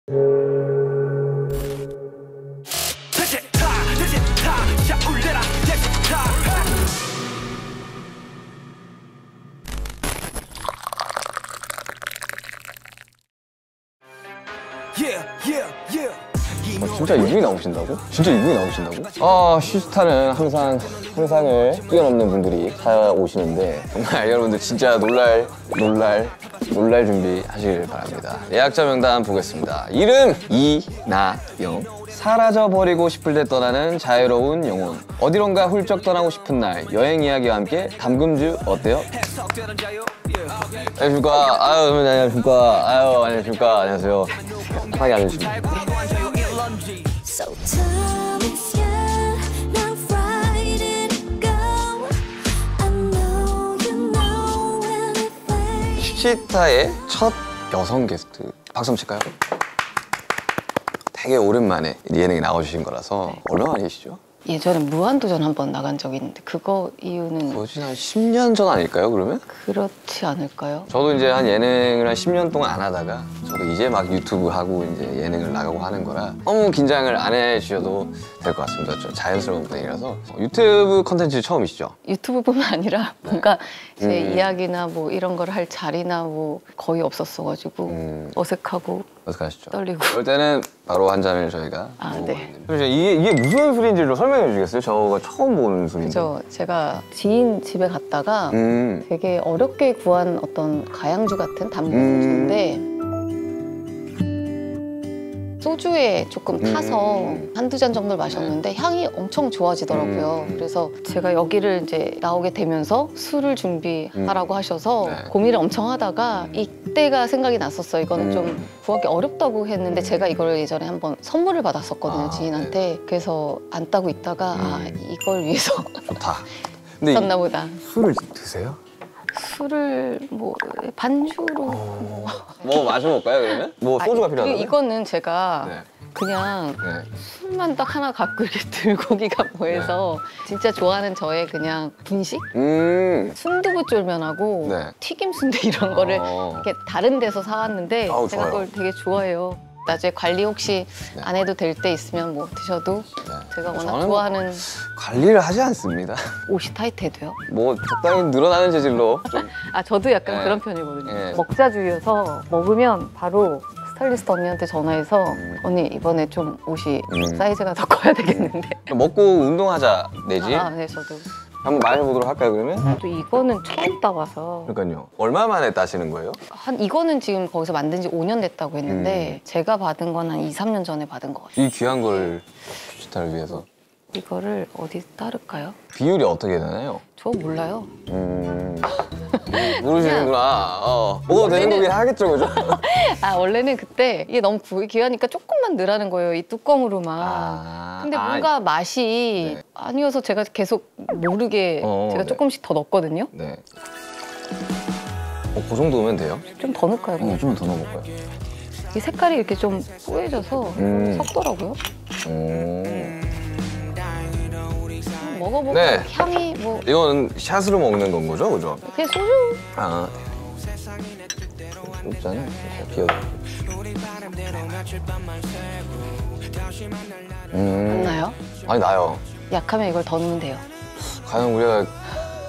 진짜 이분이 나오신다고? 진짜 이분이 나오신다고? 시스타는 항상 상상을 뛰어넘는 분들이 찾아오시는데 정말 여러분들 진짜 놀랄 준비하시길 바랍니다. 예약자 명단 보겠습니다. 이름 이나영. 사라져버리고 싶을 때 떠나는 자유로운 영혼. 어디론가 훌쩍 떠나고 싶은 날. 여행 이야기와 함께 담금주 어때요? 안녕하십니까. 안녕하십니까. 안녕하세요. 편하게 앉으시면. 시스타의 첫 여성 게스트. 박수 한번 칠까요? 되게 오랜만에 예능에 나와주신 거라서 얼마 만이시죠? 예전에 무한도전 한번 나간 적이 있는데 그거 이유는 뭐지? 한 10년 전 아닐까요, 그러면? 그렇지 않을까요? 저도 이제 한 예능을 한 10년 동안 안 하다가 저도 이제 막 유튜브 하고 이제 예능을 나가고 하는 거라 너무 긴장을 안 해주셔도 될 것 같습니다. 좀 자연스러운 분위기라서. 유튜브 컨텐츠 처음이시죠? 유튜브뿐만 아니라 뭔가 제 이야기나 뭐 이런 걸 할 자리나 뭐 거의 없었어가지고 어색하시죠? 떨리고. 그럴 때는 바로 한 잔을 저희가 네. 이게 무슨 술인지를 설명해 주시겠어요? 저가 처음 보는 술인데. 그죠. 제가 지인 집에 갔다가 되게 어렵게 구한 어떤 가양주 같은 담금주인데 소주에 조금 타서 한두 잔 정도를 마셨는데 향이 엄청 좋아지더라고요. 그래서 제가 여기를 이제 나오게 되면서 술을 준비하라고 하셔서 고민을 엄청 하다가 이때가 생각이 났었어요. 이거는 좀 구하기 어렵다고 했는데 제가 이걸 예전에 한번 선물을 받았었거든요, 지인한테. 그래서 안 따고 있다가 이걸 위해서 좋다. 썼나 보다. 술을 드세요? 술을 뭐 반주로 뭐 마셔볼까요, 그러면? 뭐 소주가 필요하다고요? 이거는 제가 그냥 술만 딱 하나 갖고 이렇게 들고 오기가 뭐해서 진짜 좋아하는 저의 그냥 분식? 순두부 쫄면하고 튀김 순대 이런 거를 이렇게 다른 데서 사왔는데 제가 그걸 되게 좋아해요. 나중에 관리 혹시 안 해도 될 때 있으면 뭐 드셔도 제가 워낙 좋아하는. 관리를 하지 않습니다. 옷이 타이트해도요? 뭐 적당히 늘어나는 재질로 좀. 저도 약간 그런 편이거든요. 먹자주의여서 먹으면 바로 스타일리스트 언니한테 전화해서 언니 이번에 좀 옷이 사이즈가 더 커야 되겠는데. 먹고 운동하자 내지? 네, 저도. 한번 마셔보도록 할까요, 그러면? 또 이거는 처음 따봐서. 그러니까요. 얼마 만에 따시는 거예요? 이거는 지금 거기서 만든 지 5년 됐다고 했는데 제가 받은 건 한 2, 3년 전에 받은 것 같아요. 이 귀한 걸 시스타를 위해서. 이거를 어디 따를까요? 비율이 어떻게 되나요? 저 몰라요. 모르시는구나. 먹어도 되는 거긴 하겠죠, 그죠? 원래는 그때 이게 너무 귀하니까 조금만 넣으라는 거예요, 이 뚜껑으로만. 근데 뭔가 맛이 아니어서 제가 계속 모르게 제가 조금씩 더 넣었거든요. 그 정도면 돼요? 좀 더 넣을까요? 좀 더 넣어볼까요? 이 색깔이 이렇게 좀 뽀얘져서 섞더라고요. 먹어보고 향이 뭐. 이건 샷으로 먹는 건 거죠, 그죠? 그게 소주. 없잖아요. 비어도. 안 나요? 아니, 나요. 약하면 이걸 더 넣으면 돼요. 과연 우리가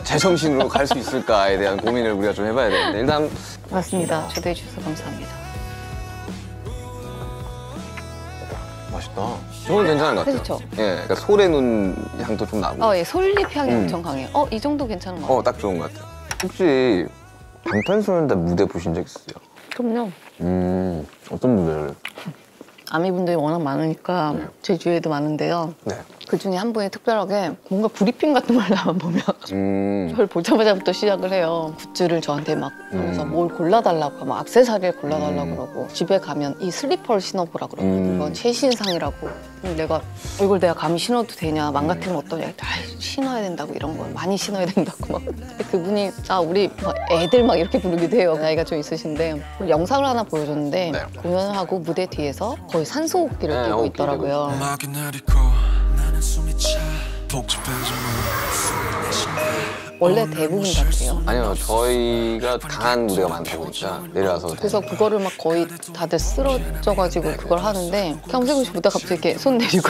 제정신으로 갈 수 있을까에 대한 고민을 우리가 좀 해봐야 되는데 일단. 맞습니다. 초대해 주셔서 감사합니다. 맛있다. 저는 괜찮은 것 같아요. 그렇죠? 그러니까 소래눈 향도 좀 나고. 솔잎 향이 엄청 강해요. 이 정도 괜찮은 것 같아요. 딱 좋은 것 같아요. 혹시 방탄소년단 무대 보신 적 있으세요? 그럼요. 어떤 무대를? 아미분들이 워낙 많으니까 제 주위에도 많은데요. 그중에 한 분이 특별하게 뭔가 브리핑 같은 걸 나만 보면 저를 보자마자부터 시작을 해요. 굿즈를 저한테 막 하면서 뭘 골라달라고 하면 액세서리를 골라달라고 그러고 집에 가면 이 슬리퍼를 신어보라 그러고 이건 최신상이라고. 내가 이걸 내가 감히 신어도 되냐, 망가뜨리면 어떠냐. 신어야 된다고, 이런 걸 많이 신어야 된다고 막. 근데 그분이 우리 막 애들 막 이렇게 부르기도 해요. 나이가 좀 있으신데 영상을 하나 보여줬는데 공연을 하고 무대 뒤에서 거의 산소호흡기를 끼고 있더라고요. 원래 대부분 다 그래요. 아니요, 저희가 강한 무대가 많다 보니까 내려와서 그래서 그거를 막 거의 다들 쓰러져가지고 그걸 하는데 경세군 씨 보다 갑자기 이렇게 손 내리고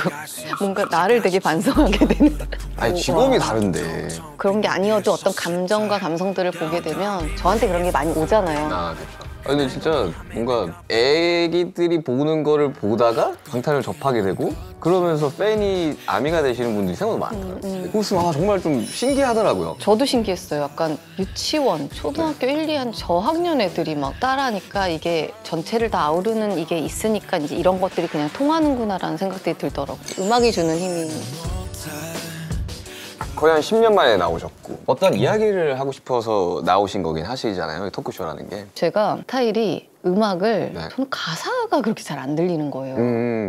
뭔가 나를 되게 반성하게 되는. 아니 직업이 다른데. 그런 게 아니어도 어떤 감정과 감성들을 보게 되면 저한테 그런 게 많이 오잖아요. 아, 그렇죠. 아니, 근데 진짜 뭔가 애기들이 보는 거를 보다가 방탄을 접하게 되고 그러면서 팬이 아미가 되시는 분들이 생각보다 많더라고요. 그래서 정말 좀 신기하더라고요. 저도 신기했어요. 약간 유치원, 초등학교 1, 2학 저학년 애들이 막 따라하니까 이게 전체를 다 아우르는 이게 있으니까 이제 이런 것들이 그냥 통하는구나라는 생각들이 들더라고요. 음악이 주는 힘이. 거의 한 10년 만에 나오셨고 어떤 이야기를 하고 싶어서 나오신 거긴 하시잖아요, 이 토크쇼라는 게. 제가 스타일이 음악을 네. 저는 가사가 그렇게 잘 안 들리는 거예요.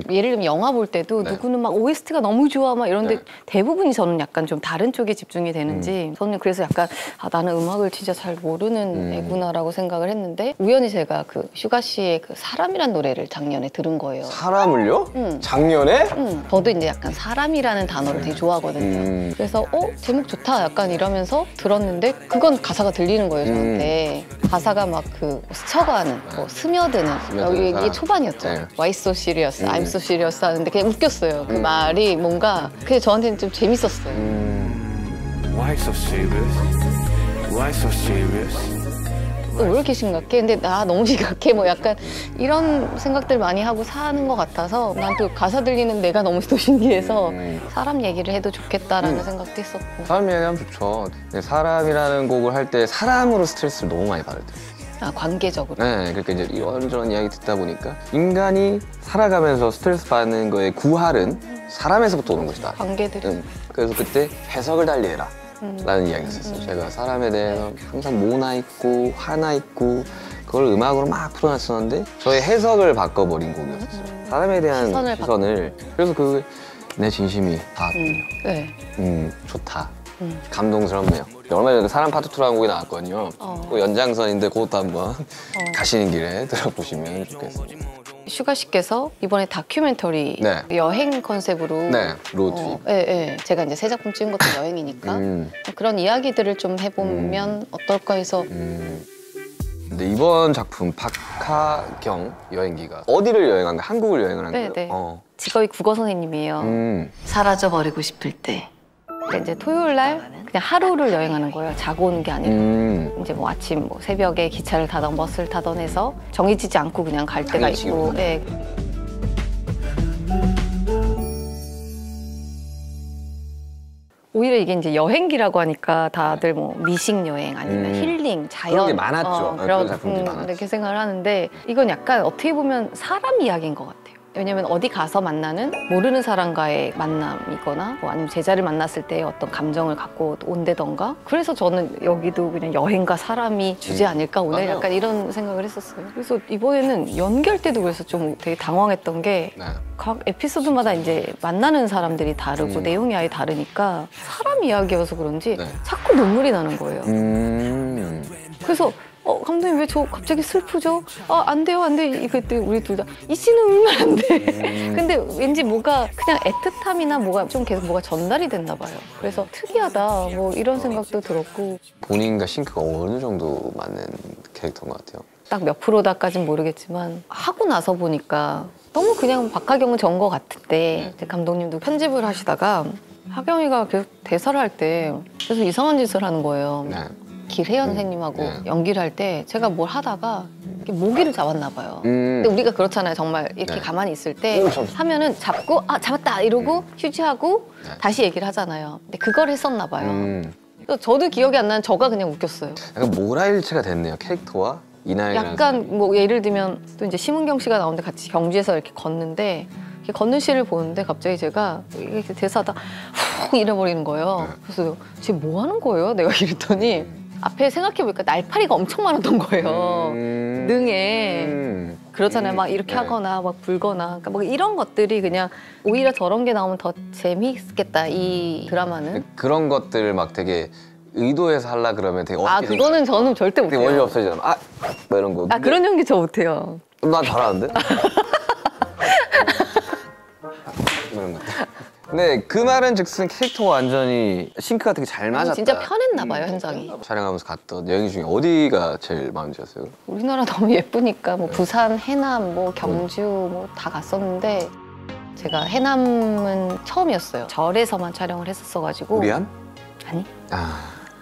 예를 들면 영화 볼 때도 네. 누구는 막 OST가 너무 좋아 막 이런데 네. 대부분이 저는 약간 좀 다른 쪽에 집중이 되는지 저는 그래서 약간 나는 음악을 진짜 잘 모르는 애구나라고 생각을 했는데 우연히 제가 그 슈가 씨의 그 사람이란 노래를 작년에 들은 거예요. 사람을요? 작년에? 저도 이제 약간 사람이라는 단어를 되게 좋아하거든요. 그래서 제목 좋다 약간 이러면서 들었는데 그건 가사가 들리는 거예요, 저한테. 가사가 막 그 스쳐가는 뭐 스며드는 여기 이게 초반이었죠. 네. Why so serious, I'm so serious 하는데 그냥 웃겼어요. 그 말이 뭔가 그게 저한테는 좀 재밌었어요. Why so serious? Why so serious? 왜 이렇게 심각해? 근데 나 너무 심각해? 뭐 약간 이런 생각들 많이 하고 사는 것 같아서 난 또 가사 들리는 내가 너무 또 신기해서 사람 얘기를 해도 좋겠다라는 생각도 했었고. 사람 이야기하면 좋죠. 근데 사람이라는 곡을 할 때 사람으로 스트레스를 너무 많이 받을 때. 관계적으로. 네, 그러니까 이제 이런저런 이야기 듣다 보니까 인간이 살아가면서 스트레스 받는 거의 구할은 사람에서부터 오는 것이다. 관계들이. 그래서 그때 해석을 달리해라 라는 이야기를 했었어요. 제가 사람에 대해서 항상 모나 있고 화나 있고 그걸 음악으로 막 풀어놨었는데 저의 해석을 바꿔버린 곡이었어요. 사람에 대한 시선을. 그래서 그 내 진심이 닿았거든요. 네. 좋다. 감동스럽네요. 얼마 전에 사람 파트 2라는 곡이 나왔거든요. 그 연장선인데 그것도 한번 가시는 길에 들어보시면 좋겠습니다. 슈가 씨께서 이번에 다큐멘터리 네. 여행 컨셉으로 네, 로드트립. 네. 제가 이제 새 작품 찍은 것도 여행이니까 그런 이야기들을 좀 해보면 어떨까 해서 근데 이번 작품 박하경 여행기가 어디를 여행한 거야? 한국을 여행을 한 거예요? 네. 직업이 국어 선생님이에요. 사라져 버리고 싶을 때. 그러니까 이제 토요일 날 그냥 하루를 여행하는 거예요. 자고 오는 게 아니라. 이제 뭐 아침 뭐 새벽에 기차를 타던 버스를 타던 해서 정해지지 않고 그냥 갈 때가 있고. 네. 오히려 이게 이제 여행기라고 하니까 다들 뭐 미식 여행 아니면 힐링, 자연 그런 게 많았죠. 그런 작품들이 많았죠. 이렇게 생각을 하는데 이건 약간 어떻게 보면 사람 이야기인 것 같아요. 왜냐면 어디 가서 만나는 모르는 사람과의 만남이거나 뭐 아니면 제자를 만났을 때 어떤 감정을 갖고 온다던가 그래서 저는 여기도 그냥 여행과 사람이 주제 아닐까 오늘 맞아요. 약간 이런 생각을 했었어요. 그래서 이번에는 연기할 때도 그래서 좀 되게 당황했던 게 각 에피소드마다 이제 만나는 사람들이 다르고 내용이 아예 다르니까 사람 이야기여서 그런지 자꾸 눈물이 나는 거예요. 그래서 감독님 왜 저 갑자기 슬프죠? 안 돼요, 안 돼. 그때 우리 둘 다 이 씨는 울면 안 돼. 근데 왠지 뭐가 그냥 애틋함이나 뭐가 좀 계속 뭐가 전달이 됐나 봐요. 그래서 특이하다 뭐 이런 생각도 들었고 본인과 싱크가 어느 정도 맞는 캐릭터인 것 같아요. 딱 몇 프로다까진 모르겠지만 하고 나서 보니까 너무 그냥 박하경은 전 것 같은데 이제 감독님도 편집을 하시다가 하경이가 계속 대사를 할 때 계속 이상한 짓을 하는 거예요. 길혜연 선생님하고 연기를 할 때 제가 뭘 하다가 이렇게 모기를 잡았나 봐요. 근데 우리가 그렇잖아요. 정말 이렇게 가만히 있을 때 하면은 잡고 잡았다 이러고 휴지하고 다시 얘기를 하잖아요. 근데 그걸 했었나 봐요. 그래서 저도 기억이 안 나는 저가 그냥 웃겼어요. 약간 모라일체가 됐네요. 캐릭터와 이나영이라는 약간 뭐 예를 들면 또 이제 심은경 씨가 나오는데 같이 경주에서 이렇게 걷는데 이렇게 걷는 씨를 보는데 갑자기 제가 이렇게 대사하다 훅 잃어버리는 거예요. 그래서 지금 뭐 하는 거예요? 내가 이랬더니 앞에 생각해보니까 날파리가 엄청 많았던 거예요. 능에. 그렇잖아요. 막 이렇게 하거나 막 불거나. 그러니까 뭐 이런 것들이 그냥 오히려 저런 게 나오면 더 재미있겠다, 이 드라마는. 그런 것들을 막 되게 의도해서 하려 그러면 되게 그거는 저는 절대 되게 못해요. 원리 없어지잖아. 뭐 이런 거. 그런 연기 저 못해요. 난 잘하는데? 이런 거. 근데 근데 그 말은 즉슨 캐릭터가 완전히 싱크가 되게 잘 맞았다. 진짜 편했나 봐요, 현장이. 촬영하면서 갔던 여행 중에 어디가 제일 마음에 들었어요? 우리나라 너무 예쁘니까 뭐 부산, 해남, 뭐 경주 뭐 다 갔었는데 제가 해남은 처음이었어요. 절에서만 촬영을 했었어가지고. 고리암? 아니.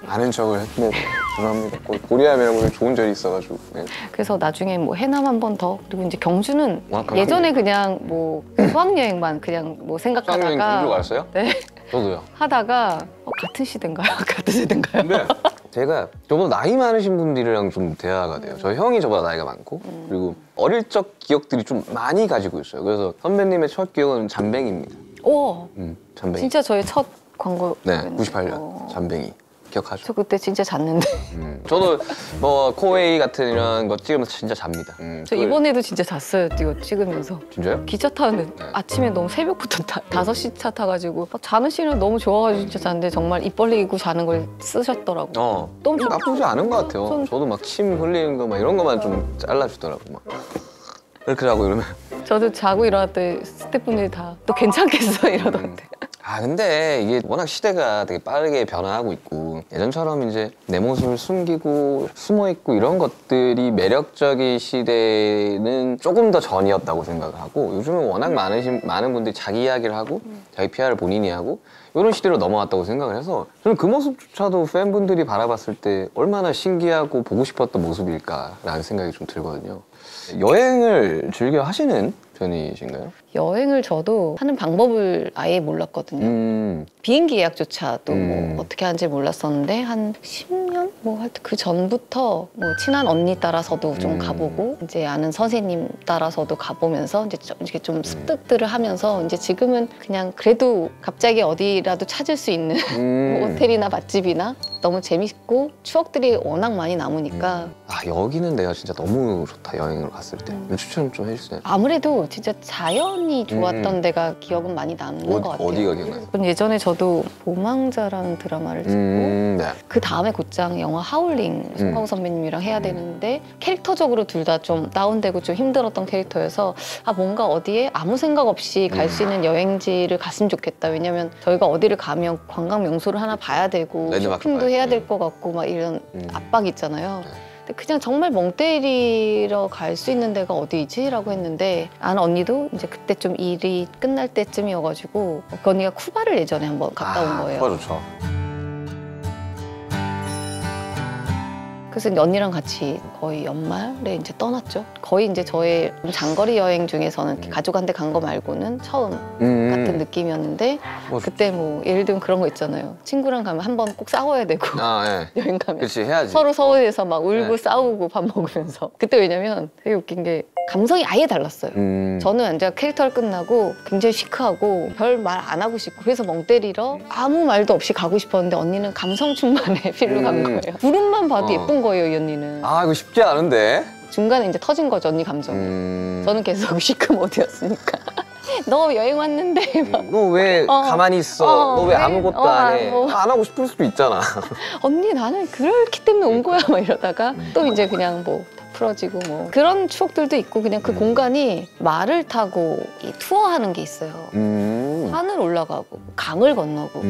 아는 척을 했네. 죄송합니다. 고리암이라고 좋은 절이 있어가지고. 네. 그래서 나중에 뭐 해남 한 번 더, 그리고 이제 경주는 와, 예전에 그냥 뭐 수학여행만 그냥 뭐 생각하다가. 수학여행 경주 갔어요? 네. 저도요. 하다가 같은 시대인가요? 같은 세대인가요? 네. 제가 저보다 나이 많으신 분들이랑 좀 대화가 돼요. 저 형이 저보다 나이가 많고 그리고 어릴 적 기억들이 좀 많이 가지고 있어요. 그래서 선배님의 첫 기억은 잠뱅이입니다. 오, 잠뱅이. 진짜 저의 첫 광고. 네, 98년 잠뱅이. 기억하죠? 저 그때 진짜 잤는데. 저도 뭐 코웨이 같은 이런 거 찍으면서 진짜 잡니다. 저 이번에도 진짜 잤어요, 이거 찍으면서. 진짜요? 기차 타는데 아침에 너무 새벽부터 5시 차 타가지고 자는 시간이 너무 좋아가지고 진짜 잤는데 정말 입 벌리고 자는 걸 쓰셨더라고요. 너무 나쁘지 않은 것 같아요. 저도 막 침 흘리는 거 막 이런 것만 좀 잘라주더라고 막. 이렇게 자고 이러면. 저도 자고 일어날 때 스태프분들이 다 또 괜찮겠어 이러던데. 근데 이게 워낙 시대가 되게 빠르게 변화하고 있고 예전처럼 이제 내 모습을 숨기고 숨어있고 이런 것들이 매력적인 시대는 조금 더 전이었다고 생각을 하고 요즘은 워낙 많은 분들이 자기 이야기를 하고 자기 PR을 본인이 하고 이런 시대로 넘어왔다고 생각을 해서 저는 그 모습조차도 팬분들이 바라봤을 때 얼마나 신기하고 보고 싶었던 모습일까라는 생각이 좀 들거든요. 여행을 즐겨 하시는 편이신가요? 여행을 저도 하는 방법을 아예 몰랐거든요. 비행기 예약조차도 뭐 어떻게 하는지 몰랐었는데 한 10년? 뭐 하여튼 그 전부터 뭐 친한 언니 따라서도 좀 가보고 이제 아는 선생님 따라서도 가보면서 이제 좀 습득들을 하면서 이제 지금은 그냥 그래도 갑자기 어디라도 찾을 수 있는 뭐 호텔이나 맛집이나 너무 재밌고 추억들이 워낙 많이 남으니까 여기는 내가 진짜 너무 좋다 여행을 갔을 때 추천 좀 해주세요. 아무래도 진짜 자연이 좋았던 데가 기억은 많이 남는 것 같아요. 어디가 기억나요? 예전에 저도 보망자라는 드라마를 찍고 네. 그 다음에 곧장 영화 하울링 송강호 선배님이랑 해야 되는데 캐릭터적으로 둘 다 좀 다운되고 좀 힘들었던 캐릭터여서 뭔가 어디에 아무 생각 없이 갈 수 있는 여행지를 갔으면 좋겠다. 왜냐면 저희가 어디를 가면 관광 명소를 하나 봐야 되고 쇼핑도 해야 될 것 같고 막 이런 압박이 있잖아요. 그냥 정말 멍 때리러 갈 수 있는 데가 어디지? 라고 했는데 아는 언니도 이제 그때 좀 일이 끝날 때쯤이어가지고 그 언니가 쿠바를 예전에 한번 갔다 온 거예요. 쿠바 좋죠. 그래서 이제 언니랑 같이 거의 연말에 이제 떠났죠. 거의 이제 저의 장거리 여행 중에서는 가족한테 간 거 말고는 처음 같은 느낌이었는데 그때 뭐 예를 들면 그런 거 있잖아요. 친구랑 가면 한 번 꼭 싸워야 되고 여행 가면 그렇지 해야지. 서로 서울에서 막 울고 싸우고 밥 먹으면서 그때 왜냐면 되게 웃긴 게 감성이 아예 달랐어요. 저는 이제 캐릭터를 끝나고 굉장히 시크하고 별 말 안 하고 싶고 그래서 멍 때리러 아무 말도 없이 가고 싶었는데 언니는 감성 충만의 필로 간 거예요. 구름만 봐도 예쁜 거예요, 이 언니는. 이거 쉽지 않은데. 중간에 이제 터진 거죠, 언니 감정이. 저는 계속 시크 모드였으니까. 너 여행 왔는데 너 왜 가만히 있어? 너 왜 아무것도 안 해? 안 하고 싶을 수도 있잖아. 언니 나는 그렇기 때문에 온 거야 막 이러다가 또 이제 그냥 뭐 풀어지고 뭐 그런 추억들도 있고 그냥 그 공간이 말을 타고 이 투어하는 게 있어요. 산을 올라가고 강을 건너고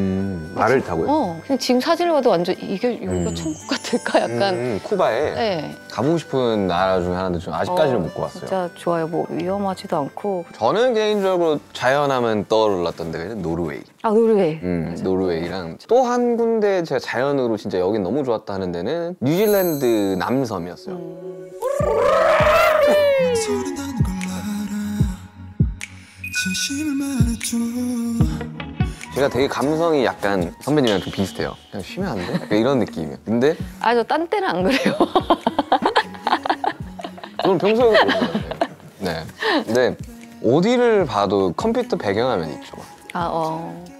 말을 타고요? 그냥 지금 사진을 봐도 완전 이게 여기가 천국 같을까 약간 쿠바에 네. 가보고 싶은 나라 중에 하나인데 좀 아직까지는 못 가봤어요. 진짜 좋아요. 뭐 위험하지도 않고 저는 개인적으로 자연하면 떠올랐던 데가 노르웨이. 노르웨이. 노르웨이랑 또 한 군데 제가 자연으로 진짜 여긴 너무 좋았다 하는 데는 뉴질랜드 남섬이었어요. 제가 되게 감성이 약간 선배님이랑 좀 비슷해요. 그냥 쉬면 안 돼? 약간 이런 느낌이에요. 근데 저 딴 때는 안 그래요. 저는 평소에 그러거든요. 네. 근데 어디를 봐도 컴퓨터 배경화면 있죠.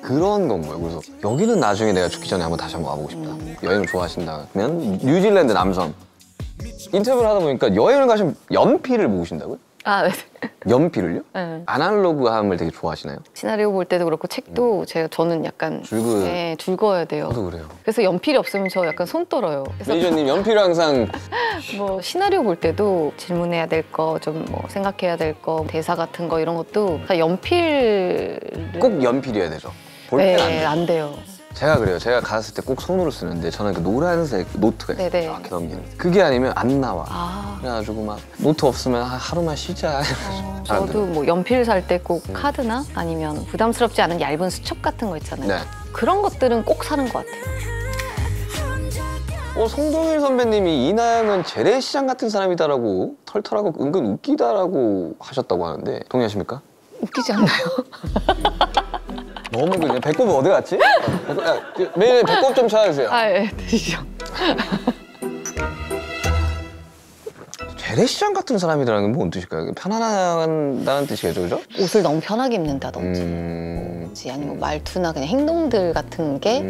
그런 건 거예요. 그래서 여기는 나중에 내가 죽기 전에 다시 한번 와보고 싶다. 여행을 좋아하신다면 뉴질랜드 남섬. 인터뷰를 하다 보니까 여행을 가시면 연필을 모으신다고요? 아, 네. 연필을요? 네. 아날로그함을 되게 좋아하시나요? 시나리오 볼 때도 그렇고 책도 저는 약간 네, 줄거야 돼요. 저도 그래요. 그래서 연필이 없으면 저 약간 손 떨어요. 그래서 매니저님 연필을 항상 뭐 시나리오 볼 때도 질문해야 될 거, 좀 뭐 생각해야 될 거, 대사 같은 거 이런 것도 다 연필 꼭 연필이어야 되죠. 볼펜 안 네, 돼요. 안 돼요. 제가 그래요. 제가 갔을 때 꼭 손으로 쓰는데 저는 그 노란색 노트에 네네. 이렇게 넘기는 그게 아니면 안 나와. 아, 그래가지고 막 노트 없으면 하루만 쉬자. 잘안 저도 뭐 연필 살 때 꼭 카드나 아니면 부담스럽지 않은 얇은 수첩 같은 거 있잖아요. 네. 그런 것들은 꼭 사는 것 같아요. 송동일 선배님이 이나영은 재래시장 같은 사람이다라고 털털하고 은근 웃기다라고 하셨다고 하는데 동의하십니까? 웃기지 않나요? 너무 그냥 배꼽 어디 갔지? 매일 배꼽 좀 찾아주세요. 아, 예, 드시죠. 재래시장 같은 사람이라는 건 뭔 뜻일까요? 편안하다는 뜻이겠죠, 그죠? 옷을 너무 편하게 입는다든지 아니면 말투나 그냥 행동들 같은 게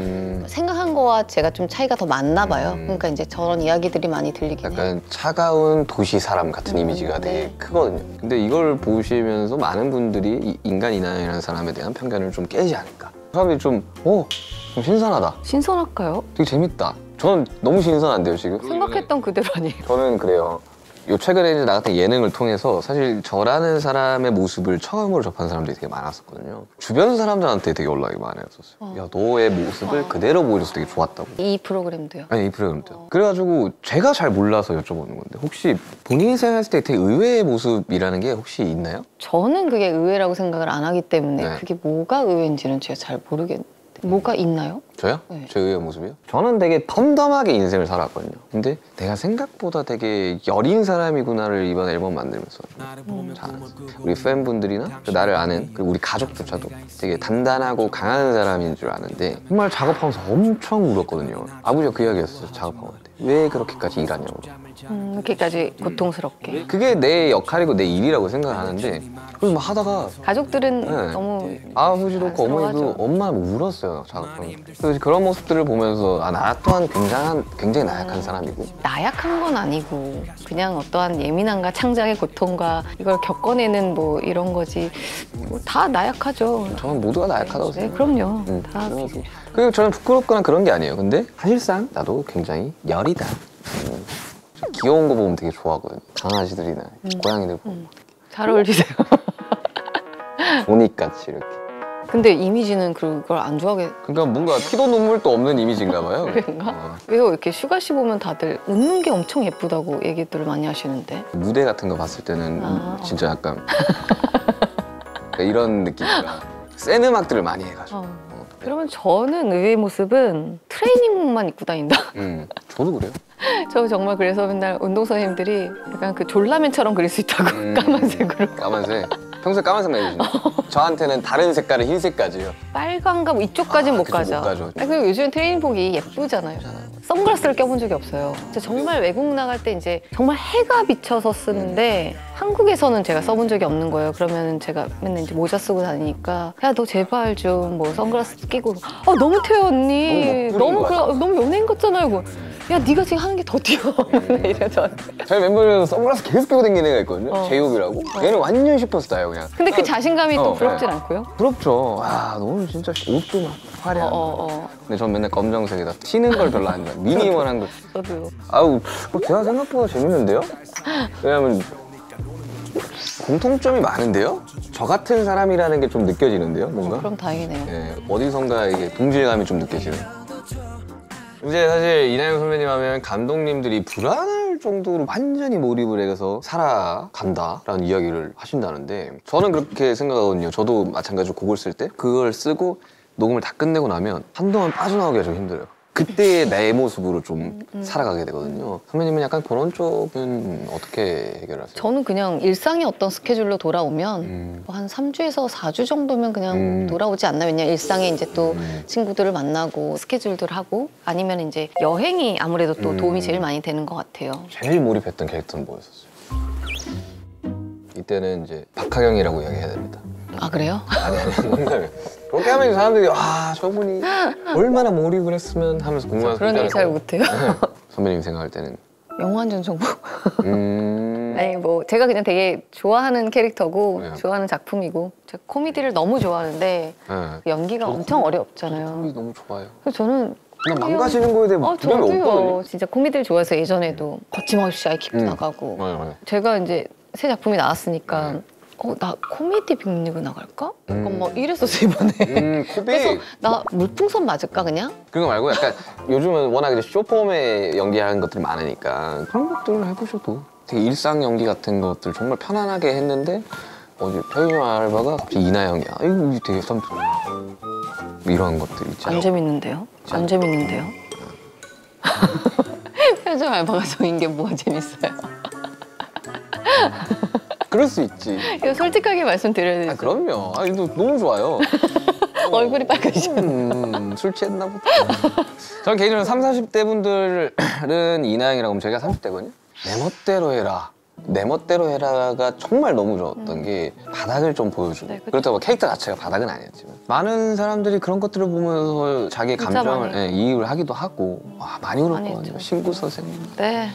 생각한 거와 제가 좀 차이가 더 많나 봐요. 그러니까 이제 저런 이야기들이 많이 들리긴 해요. 약간 차가운 도시 사람 같은 이미지가 되게 네. 크거든요. 근데 이걸 보시면서 많은 분들이 이 인간 이나영이라는 사람에 대한 편견을 좀 깨지 않을까. 사람들이 좀 신선하다. 신선할까요? 되게 재밌다. 저는 너무 신선한데요, 지금? 생각했던 그대로 아니에요. 저는 그래요. 요 최근에 이제 나갔던 예능을 통해서 사실 저라는 사람의 모습을 처음으로 접한 사람들이 되게 많았었거든요. 주변 사람들한테 되게 연락이 많았었어요. 야, 너의 모습을 그대로 보여줘서 되게 좋았다고. 이 프로그램도요. 아니, 이 프로그램도요. 그래가지고 제가 잘 몰라서 여쭤보는 건데 혹시 본인이 생각했을 때 되게 의외의 모습이라는 게 혹시 있나요? 저는 그게 의외라고 생각을 안 하기 때문에 네. 그게 뭐가 의외인지는 제가 잘 모르겠는데 뭐가 있나요? 저요? 네. 제 의외의 모습이요? 저는 되게 덤덤하게 인생을 살았거든요. 근데 내가 생각보다 되게 여린 사람이구나를 이번 앨범 만들면서 좀 잘 알았어요. 우리 팬분들이나 나를 아는 그리고 우리 가족조차도 되게 단단하고 강한 사람인 줄 아는데 정말 작업하면서 엄청 울었거든요. 아버지가 그 이야기였어요. 작업하고 할 때. 왜 그렇게까지 일하냐고. 그렇게까지 고통스럽게. 그게 내 역할이고 내 일이라고 생각을 하는데 그래서 막 하다가 가족들은 네. 너무 아버지도 그렇고 어머니도 안쓰러워하죠. 엄마 울었어요. 작업하면서. 그래서 그런 모습들을 보면서 나 또한 굉장히 나약한 사람이고 나약한 건 아니고 그냥 어떠한 예민함과 창작의 고통과 이걸 겪어내는 뭐 이런 거지 뭐 다 나약하죠. 저는 모두가 나약하다고 네, 생각해요. 그럼요. 다 그리고 저는 부끄럽거나 그런 게 아니에요. 근데 사실상 나도 굉장히 여리다. 귀여운 거 보면 되게 좋아하거든요. 강아지들이나 고양이들 보면 잘 어울리세요. 보니같이 이렇게. 근데 이미지는 그걸 안 좋아하게 그러니까 뭔가 피도 눈물도 없는 이미지인가 봐요. 그런가? 왜요? 이렇게 슈가 씨 보면 다들 웃는 게 엄청 예쁘다고 얘기들을 많이 하시는데 무대 같은 거 봤을 때는 진짜 약간 그러니까 이런 느낌이라 센 음악들을 많이 해가지고. 그러면 저는 의외의 모습은 트레이닝복만 입고 다닌다. 저도 그래요. 저 정말 그래서 맨날 운동 선생님들이 약간 그 졸라맨처럼 그릴 수 있다고 까만색으로 까만색. 평소에 까만색 내주시네. 저한테는 다른 색깔의 흰색까지요. 빨간가 뭐 이쪽까지는 못 그쵸, 가죠. 못 가죠. 그리고 요즘 트레이닝복이 예쁘잖아요. 선글라스를 껴본 적이 없어요. 진짜 정말 외국 나갈 때 이제 정말 해가 비쳐서 쓰는데 한국에서는 제가 써본 적이 없는 거예요. 그러면 제가 맨날 이제 모자 쓰고 다니니까 야 너 제발 좀 뭐 선글라스 끼고 너무 튀어 언니. 너무 멋부린 너무 연예인 같잖아요. 이거. 야 네가 지금 하는 게 더 튀어. 이래 저한테. 저희 멤버는 선글라스 계속 끼고 다니는 애가 있거든요. 제이홉이라고. 얘는 완전 슈퍼스타예요 그냥. 근데 그 자신감이 또 부럽진 네. 않고요. 부럽죠. 너는 진짜 옷도 막 화려하고. 근데 전 맨날 검정색에다 튀는 걸 별로 안 좋아해요. 미니멀한 거. 저도요. 아우, 제가 생각보다 재밌는데요? 왜냐면 공통점이 많은데요? 저 같은 사람이라는 게 좀 느껴지는데요, 뭔가? 그럼 다행이네요. 네, 어디선가 이게 동질감이 좀 느껴지는. 이제 사실 이나영 선배님 하면 감독님들이 불안할 정도로 완전히 몰입을 해서 살아간다라는 이야기를 하신다는데 저는 그렇게 생각하거든요. 저도 마찬가지로 곡을 쓸 때 그걸 쓰고 녹음을 다 끝내고 나면 한동안 빠져나오기가 좀 힘들어요. 그때의 내 모습으로 좀 살아가게 되거든요. 선배님은 약간 그런 쪽은 어떻게 해결하세요? 저는 그냥 일상의 어떤 스케줄로 돌아오면 한 3주에서 4주 정도면 그냥 돌아오지 않나. 왜냐면 일상에 이제 또 친구들을 만나고 스케줄들 하고 아니면 이제 여행이 아무래도 또 도움이 제일 많이 되는 것 같아요. 제일 몰입했던 캐릭터는 뭐였었어요? 이때는 이제 박하경이라고 이야기해야 됩니다. 아 그래요? 아니 농담이에요. 그렇게 하면 사람들이 저분이 얼마나 몰입을 했으면 하면서 궁금해서 그런 얘기 잘 못해요. 선배님 생각할 때는 영화 한 전 정보. 아니 뭐 제가 그냥 되게 좋아하는 캐릭터고 네. 좋아하는 작품이고 제가 코미디를 너무 좋아하는데 네. 연기가 엄청 어렵잖아요. 코미디 너무 좋아요. 그래서 저는 그냥 망가지는 거에 대해 부담이 저도요. 없거든요. 진짜 코미디를 좋아해서 예전에도 거침없이 아이킥도 나가고 맞아요. 제가 이제 새 작품이 나왔으니까 나 코미디 빅리그 나갈까? 약간 막 이랬었어 이번에. 코비. 그래서 나 물풍선 맞을까 그냥? 그런 거 말고 약간 요즘은 워낙 이제 쇼폼에 연기하는 것들이 많으니까 그런 것들을 해보셔도 되게 일상 연기 같은 것들 정말 편안하게 했는데 어제 편의점 알바가 갑자기 이나영이야. 이거 되게 이런 것들 있잖아요. 안 재밌는데요? 안 재밌는데요? 편의점 알바가 저인 게 뭐가 재밌어요? 그럴 수 있지. 이거 솔직하게 말씀드려야 되죠. 그럼요. 이거 너무 좋아요. 얼굴이 빨개지죠. 술 취했나 보다. 저는 개인적으로 30, 40대 분들은 이나영이라고 하면 저희가 30대거든요. 내 멋대로 해라. 내 멋대로 해라가 정말 너무 좋았던 게 바닥을 좀 보여주고 네, 그쵸. 그렇다고 캐릭터 자체가 바닥은 아니었지만 많은 사람들이 그런 것들을 보면서 자기의 진짜 감정을 많이 이입을 하기도 하고 많이 많이 울었거든요. 했죠. 신구 선생님. 네.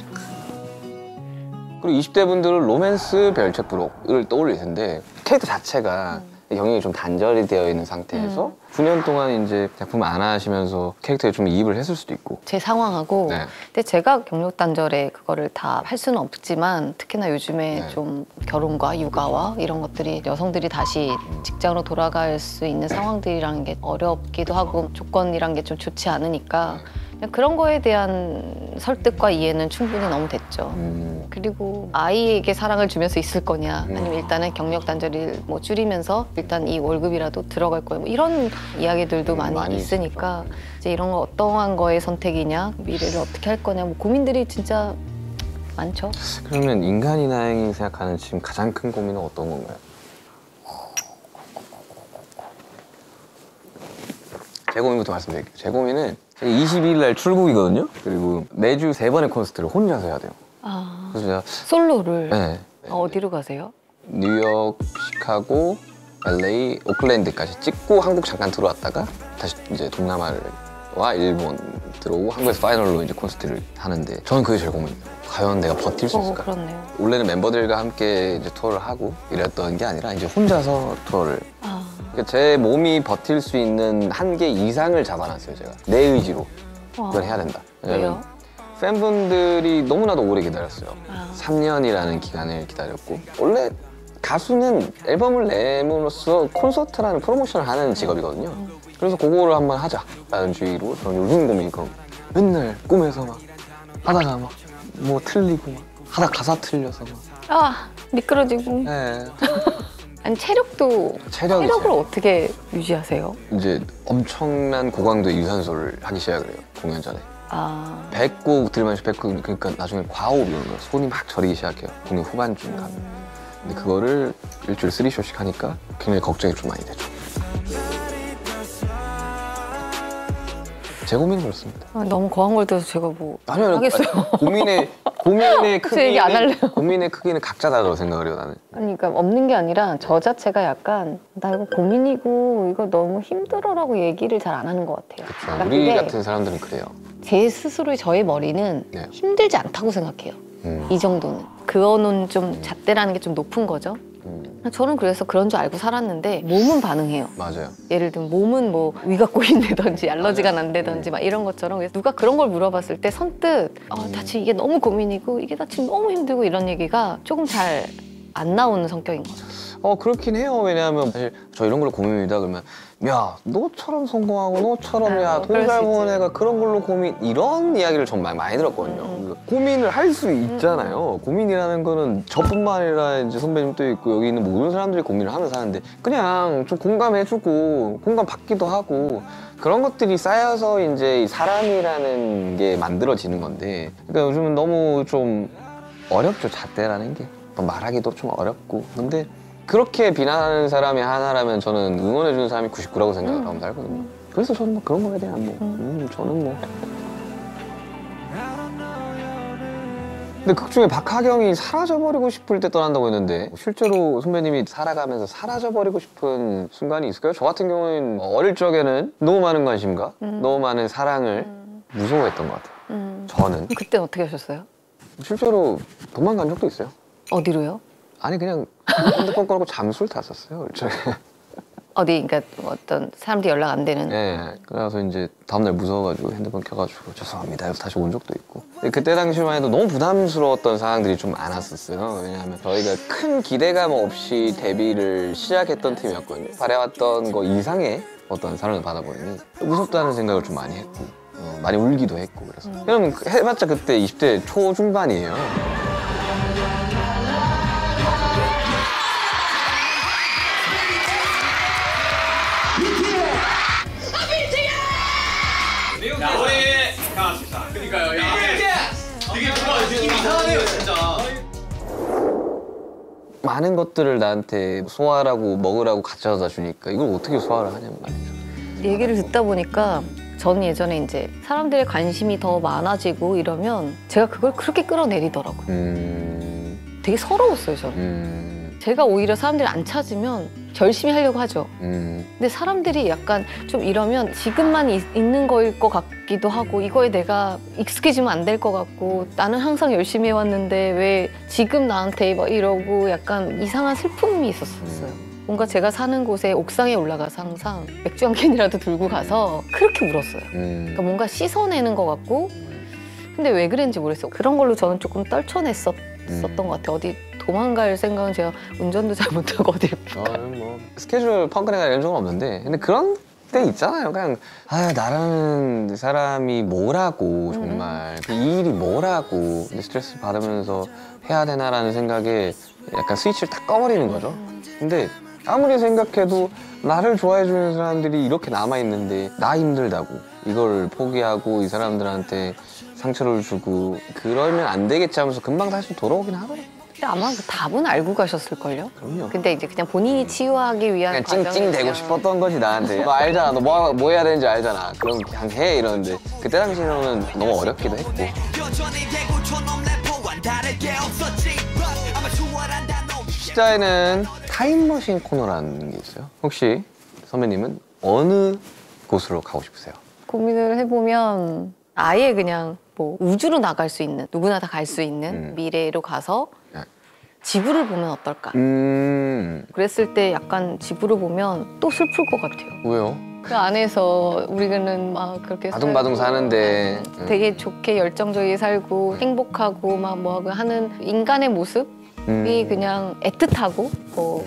그리고 20대 분들은 로맨스 별책부록을 떠올릴 텐데 캐릭터 자체가 경력이 좀 단절이 되어 있는 상태에서 9년 동안 이제 작품 안 하시면서 캐릭터에 좀 이입을 했을 수도 있고. 제 상황하고 네. 근데 제가 경력 단절에 그거를 다 할 수는 없지만 특히나 요즘에 네. 좀 결혼과 육아와 이런 것들이 여성들이 다시 직장으로 돌아갈 수 있는 상황들이라는 게 어렵기도 하고 조건이란 게 좀 좋지 않으니까 그냥 그런 거에 대한 설득과 이해는 충분히 너무 됐죠. 그리고 아이에게 사랑을 주면서 있을 거냐 아니면 일단은 경력 단절을 뭐 줄이면서 일단 이 월급이라도 들어갈 거야 뭐 이런 이야기들도 많이 있으니까 이제 이런 거 어떠한 거의 선택이냐 미래를 어떻게 할 거냐 뭐 고민들이 진짜 많죠. 그러면 인간이 나영이 생각하는 지금 가장 큰 고민은 어떤 건가요? 제 고민부터 말씀드릴게요. 제 고민은 22일 날 출국이거든요. 그리고 매주 3번의 콘서트를 혼자서 해야 돼요. 아, 그래서 제가 솔로를 네. 어디로 가세요? 뉴욕, 시카고, LA, 오클랜드까지 찍고 한국 잠깐 들어왔다가 다시 이제 동남아와 일본 들어오고 한국에서 파이널로 이제 콘서트를 하는데 저는 그게 제일 고민이에요. 과연 내가 버틸 수 있을까? 그렇네요. 원래는 멤버들과 함께 이제 투어를 하고 이랬던 게 아니라 이제 혼자서 투어를. 아, 그러니까 제 몸이 버틸 수 있는 한계 이상을 잡아놨어요, 제가. 내 의지로 이걸 해야 된다. 왜요? 팬분들이 너무나도 오래 기다렸어요. 아. 3년이라는 기간을 기다렸고 원래 가수는 앨범을 내므로써 콘서트라는 프로모션을 하는 직업이거든요. 그래서 그거를 한번 하자라는 주의로 저는 요즘 고민이 그런 거예요. 맨날 꿈에서 막 하다가 막 뭐 틀리고 막 하다 가사 틀려서 막 아 미끄러지고 네. 아니 체력도 체력이 체력을 어떻게 유지하세요? 이제 엄청난 고강도의 유산소를 하기 시작을 해요. 공연 전에. 아, 뱉고 들으면서 뱉고 그러니까 나중에 과호흡 이런 거 손이 막 저리기 시작해요. 공연 후반쯤 가면. 근데 그거를 일주일에 3쇼씩 하니까 굉장히 걱정이 좀 많이 되죠. 제 고민은 그렇습니다. 너무 거한 걸 들어서 제가 뭐 아니요, 하겠어요. 고민의 혹시 얘기 안 할래요? 고민의 크기는 각자다라고 생각을 해요, 나는. 아니 그러니까 없는 게 아니라 저 자체가 약간 나 이거 고민이고 이거 너무 힘들어라고 얘기를 잘 안 하는 것 같아요. 그렇죠. 그러니까 우리 근데 같은 사람들은 그래요. 제 스스로의 저의 머리는 네. 힘들지 않다고 생각해요. 이 정도는. 그 언어는 좀 잣대라는 게 좀 높은 거죠. 저는 그래서 그런 줄 알고 살았는데 몸은 반응해요. 맞아요. 예를 들면 몸은 뭐 위가 꼬인다든지 알러지가 난다든지 막 이런 것처럼 그래서 누가 그런 걸 물어봤을 때 선뜻 나 지금 이게 너무 고민이고 이게 나 지금 너무 힘들고 이런 얘기가 조금 잘 안 나오는 성격인 거죠. 그렇긴 해요. 왜냐하면 사실 저 이런 걸로 고민입니다. 그러면 야 너처럼 성공하고 너처럼 야 돈 그럴 잘 수 버는 있지. 애가 그런 걸로 고민 이런 이야기를 좀 많이 들었거든요. 고민을 할 수 있잖아요. 고민이라는 거는 저뿐만 아니라 이제 선배님도 있고 여기 있는 모든 사람들이 고민을 하면서 사는데 그냥 좀 공감해주고 공감 받기도 하고 그런 것들이 쌓여서 이제 이 사람이라는 게 만들어지는 건데 그러니까 요즘은 너무 좀 어렵죠. 잣대라는 게 말하기도 좀 어렵고 근데 그렇게 비난하는 사람이 하나라면 저는 응원해주는 사람이 99라고 생각을 하고 살거든요. 그래서 저는 뭐 그런 거에 대한 저는 뭐 근데 극중에 박하경이 사라져버리고 싶을 때 떠난다고 했는데 실제로 선배님이 살아가면서 사라져버리고 싶은 순간이 있을까요? 저 같은 경우는 어릴 적에는 너무 많은 관심과 너무 많은 사랑을 무서워했던 것 같아요. 저는 그때 어떻게 하셨어요? 실제로 도망간 적도 있어요. 어디로요? 아니 그냥 핸드폰 꺼놓고 잠수를 탔었어요. 어디 그러니까 뭐 어떤 사람들이 연락 안 되는. 네. 그래서 이제 다음날 무서워가지고 핸드폰 켜가지고 죄송합니다. 해서 다시 온 적도 있고. 그때 당시만 해도 너무 부담스러웠던 상황들이 좀 많았었어요. 왜냐하면 저희가 큰 기대감 없이 데뷔를 시작했던 팀이었거든요. 바래왔던 거 이상의 어떤 사랑을 받아보니 무섭다는 생각을 좀 많이 했고 많이 울기도 했고 그래서. 왜냐면 해봤자 그때 20대 초중반이에요. 그러니까요. 야, 되게 좋아. 느낌 이상하네요, 진짜. 많은 것들을 나한테 소화하라고 먹으라고 가져다 주니까 이걸 어떻게 소화를 하냐는 말이죠. 얘기를 듣다 보니까 저는 예전에 이제 사람들의 관심이 더 많아지고 이러면 제가 그걸 그렇게 끌어내리더라고요. 되게 서러웠어요, 저는. 제가 오히려 사람들이 안 찾으면 열심히 하려고 하죠. 근데 사람들이 약간 좀 이러면 지금만 있는 거일 것 같기도 하고 이거에 내가 익숙해지면 안 될 것 같고 나는 항상 열심히 해왔는데 왜 지금 나한테 막 이러고 약간 이상한 슬픔이 있었어요. 뭔가 제가 사는 곳에 옥상에 올라가서 항상 맥주 한 캔이라도 들고 가서 그렇게 울었어요. 그러니까 뭔가 씻어내는 것 같고 근데 왜 그랬는지 모르겠어요. 그런 걸로 저는 조금 떨쳐냈었던 것 같아요. 어디 도망갈 생각은 제가 운전도 잘 못하고 어디 저는 뭐 스케줄 펑크내가 이런 적은 없는데 근데 그런 때 있잖아요. 그냥 나라는 사람이 뭐라고 정말 그 일이 뭐라고 스트레스 받으면서 해야 되나라는 생각에 약간 스위치를 딱 꺼버리는 거죠. 근데 아무리 생각해도 나를 좋아해 주는 사람들이 이렇게 남아있는데 나 힘들다고 이걸 포기하고 이 사람들한테 상처를 주고 그러면 안 되겠지 하면서 금방 다시 돌아오긴 하더라고요. 근데 아마 그 답은 알고 가셨을걸요? 그럼요. 근데 이제 그냥 본인이 치유하기 위한 그냥 찡찡 대고 싶었던 거지 나한테. 너 알잖아. 너 뭐 해야 되는지 알잖아. 그럼 그냥 해 이러는데 그때 당시에는 너무 어렵기도 했고. 시자에는 타임머신 코너라는 게 있어요. 혹시 선배님은 어느 곳으로 가고 싶으세요? 고민을 해보면 아예 그냥 뭐 우주로 나갈 수 있는 누구나 다 갈 수 있는 미래로 가서 지구를 보면 어떨까? 그랬을 때 약간 지구를 보면 또 슬플 것 같아요. 왜요? 그 안에서 우리는 막 그렇게 바둥바둥 사는데 되게 좋게 열정적이게 살고 행복하고 막 뭐하고 하는 인간의 모습이 그냥 애틋하고 뭐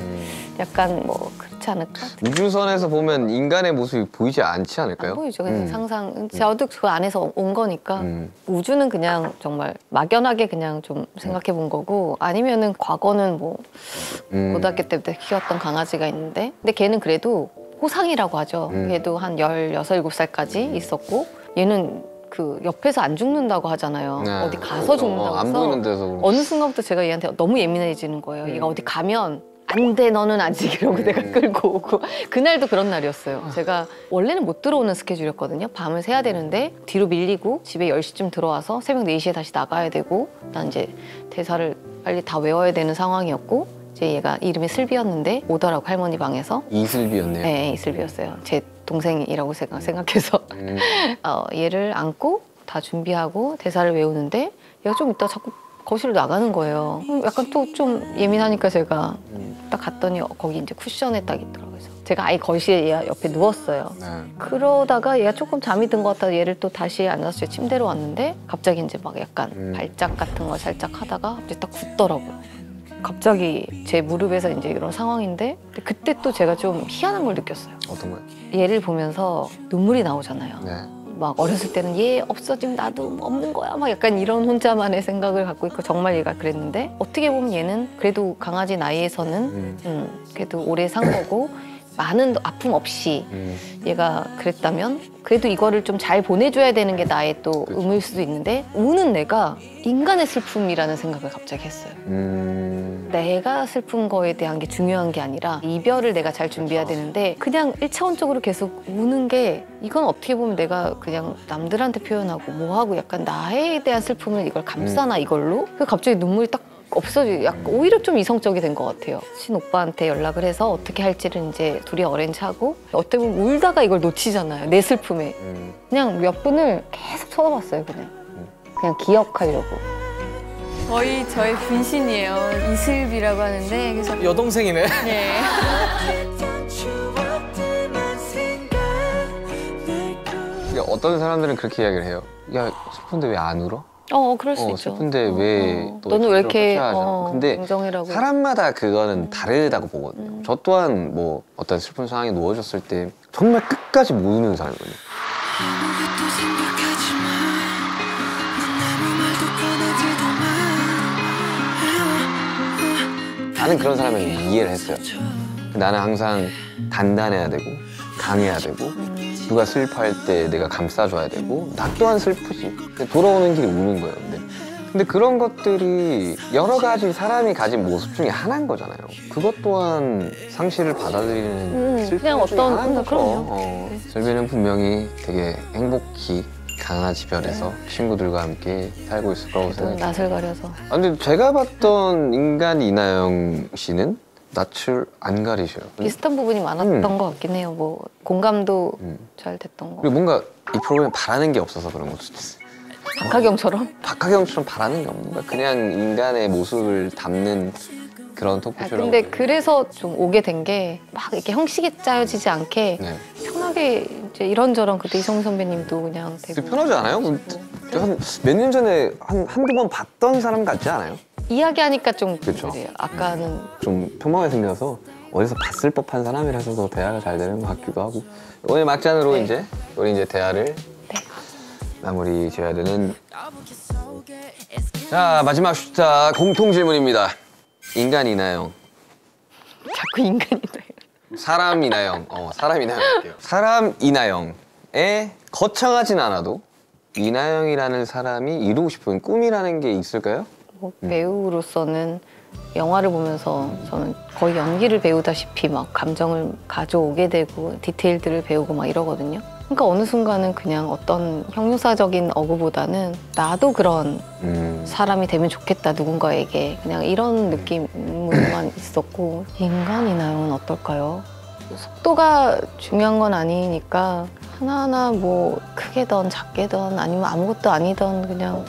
약간 뭐 그렇지 않을까? 우주선에서 보면 인간의 모습이 보이지 않지 않을까요? 안 보이죠. 그냥 상상. 저도 그 안에서 온 거니까 우주는 그냥 정말 막연하게 그냥 좀 생각해 본 거고 아니면은 과거는 뭐 고등학교 때부터 키웠던 강아지가 있는데 근데 걔는 그래도 호상이라고 하죠. 걔도 한 16, 17살까지 있었고 얘는 그 옆에서 안 죽는다고 하잖아요. 네. 어디 가서 죽는다고 해서 안 보이는 데서 어느 순간부터 제가 얘한테 너무 예민해지는 거예요. 얘가 어디 가면 안 돼, 너는 아직 이러고 내가 끌고 오고 그날도 그런 날이었어요. 제가 원래는 못 들어오는 스케줄이었거든요. 밤을 새야 되는데 뒤로 밀리고 집에 10시쯤 들어와서 새벽 4시에 다시 나가야 되고 난 이제 대사를 빨리 다 외워야 되는 상황이었고 이제 얘가 이름이 슬비였는데 오더라고 할머니 방에서. 이슬비였네요. 네, 이슬비였어요. 제 동생이라고 생각해서 얘를 안고 다 준비하고 대사를 외우는데 얘가 좀 이따 자꾸 거실로 나가는 거예요. 약간 또 좀 예민하니까 제가 딱 갔더니 거기 이제 쿠션에 딱 있더라고요. 그래서 제가 아예 거실에 얘 옆에 누웠어요. 네. 그러다가 얘가 조금 잠이 든 것 같아서 얘를 또 다시 앉아서 제 침대로 왔는데 갑자기 이제 막 약간 발작 같은 걸 살짝 하다가 갑자기 딱 굳더라고요. 갑자기 제 무릎에서 이제 이런 상황인데 그때 또 제가 좀 희한한 걸 느꼈어요. 어떤 거요? 얘를 보면서 눈물이 나오잖아요. 네. 막 어렸을 때는 얘 없어지면 나도 없는 거야 막 약간 이런 혼자만의 생각을 갖고 있고 정말 얘가 그랬는데 어떻게 보면 얘는 그래도 강아지 나이에서는 그래도 오래 산 거고 많은 아픔 없이 얘가 그랬다면 그래도 이거를 좀 잘 보내줘야 되는 게 나의 또 의무일 수도 있는데 우는 내가 인간의 슬픔이라는 생각을 갑자기 했어요. 내가 슬픈 거에 대한 게 중요한 게 아니라 이별을 내가 잘 준비해야 되는데 그냥 1차원적으로 계속 우는 게 이건 어떻게 보면 내가 그냥 남들한테 표현하고 뭐하고 약간 나에 대한 슬픔을 이걸 감싸나 이걸로? 그래서 갑자기 눈물이 딱 없어지 약간 오히려 좀 이성적이 된 것 같아요. 친오빠한테 연락을 해서 어떻게 할지를 이제 둘이 어레인지하고 어떻게 보면 울다가 이걸 놓치잖아요. 내 슬픔에. 그냥 몇 분을 계속 쳐다봤어요. 그냥 기억하려고. 거의 저의 분신이에요. 이슬비라고 하는데 그래서 여동생이네. 네. 이게 어떤 사람들은 그렇게 이야기를 해요. 야, 슬픈데 왜 안 울어? 그럴 수 있죠. 슬픈데 왜 너는 왜 이렇게 근데 냉정해라고. 사람마다 그거는 다르다고 보거든요. 저 또한 뭐 어떤 슬픈 상황에 누워졌을 때 정말 끝까지 못 우는 사람이거든요. 나는 그런 사람을 이해를 했어요. 나는 항상 단단해야 되고 강해야 되고 누가 슬퍼할 때 내가 감싸줘야 되고 나 또한 슬프지. 돌아오는 길에 우는 거예요. 근데 그런 것들이 여러 가지 사람이 가진 모습 중에 하나인 거잖아요. 그것 또한 상실을 받아들이는 슬픔 그냥 중에 어떤 하나인 거죠. 그럼요. 슬비는 분명히 되게 행복히 강아지별에서 친구들과 함께 살고 있을 거라고 또 생각해요. 낯을 가려서. 근데 제가 봤던 인간 이나영 씨는 낯을 안 가리셔요. 비슷한 부분이 많았던 것 같긴 해요. 뭐 공감도 잘 됐던 거. 그리고 뭔가 이 프로그램 바라는 게 없어서 그런 것도 있어요. 박하경처럼? 박하경처럼 바라는 게 없는 거야. 그냥 인간의 모습을 담는 그런 토크쇼라고. 근데 그래서 좀 오게 된 게 막 이렇게 형식이 짜여지지 않게 네. 편하게 이제 이런저런 그때 이성훈 선배님도 그냥 되게 편하지 않아요? 몇 년 전에 한두 번 봤던 사람 같지 않아요? 이야기하니까 좀 그쵸. 그래요. 아까는 좀 평범하게 생겨서 어디서 봤을 법한 사람이라서 더 대화가 잘 되는 것 같기도 하고. 오늘 막잔으로 네. 이제 우리 이제 대화를 마무리 지어야 되는. 자, 마지막 숫자 공통 질문입니다. 인간 이나영, 자꾸 인간이다. 사람 이나영. 사람 이나영 할게요. 사람 이나영에 거창하진 않아도 이나영이라는 사람이 이루고 싶은 꿈이라는 게 있을까요? 뭐 배우로서는 영화를 보면서 저는 거의 연기를 배우다시피 막 감정을 가져오게 되고 디테일들을 배우고 막 이러거든요. 그러니까 어느 순간은 그냥 어떤 형용사적인 어구보다는 나도 그런 사람이 되면 좋겠다, 누군가에게. 그냥 이런 느낌만 있었고. 인간 이나영은 어떨까요? 속도가 중요한 건 아니니까 하나하나 뭐 크게든 작게든 아니면 아무것도 아니든 그냥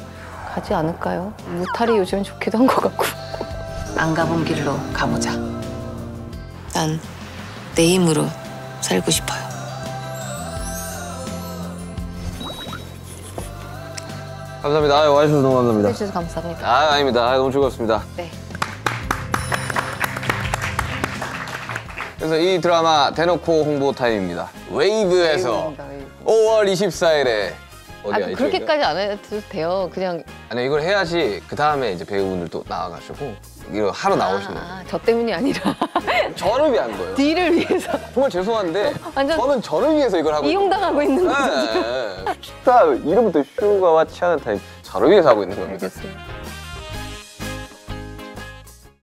가지 않을까요? 무탈이 요즘 좋기도 한 것 같고. 안 가본 길로 가보자. 난 내 힘으로 살고 싶어요. 감사합니다. 와주셔서 너무 감사합니다. 해주셔서 감사합니다. 아닙니다. 너무 즐거웠습니다. 네. 그래서 이 드라마 대놓고 홍보 타임입니다. 웨이브에서 5월 24일에 어디야? 그렇게까지 안 해도 돼요. 그냥 아니 이걸 해야지 그 다음에 이제 배우분들도 나와가지고 이거 하러 나오시는 거예요. 저 때문이 아니라 저를 위한 거예요. 뒤를 위해서 정말 죄송한데 완전 저는 저를 위해서 이걸 하고 이용당하고 있는 거죠. 네. 슈가 이름부터 슈가와 치아는 타임 저를 위해서 하고 있는 겁니다. 알겠어요.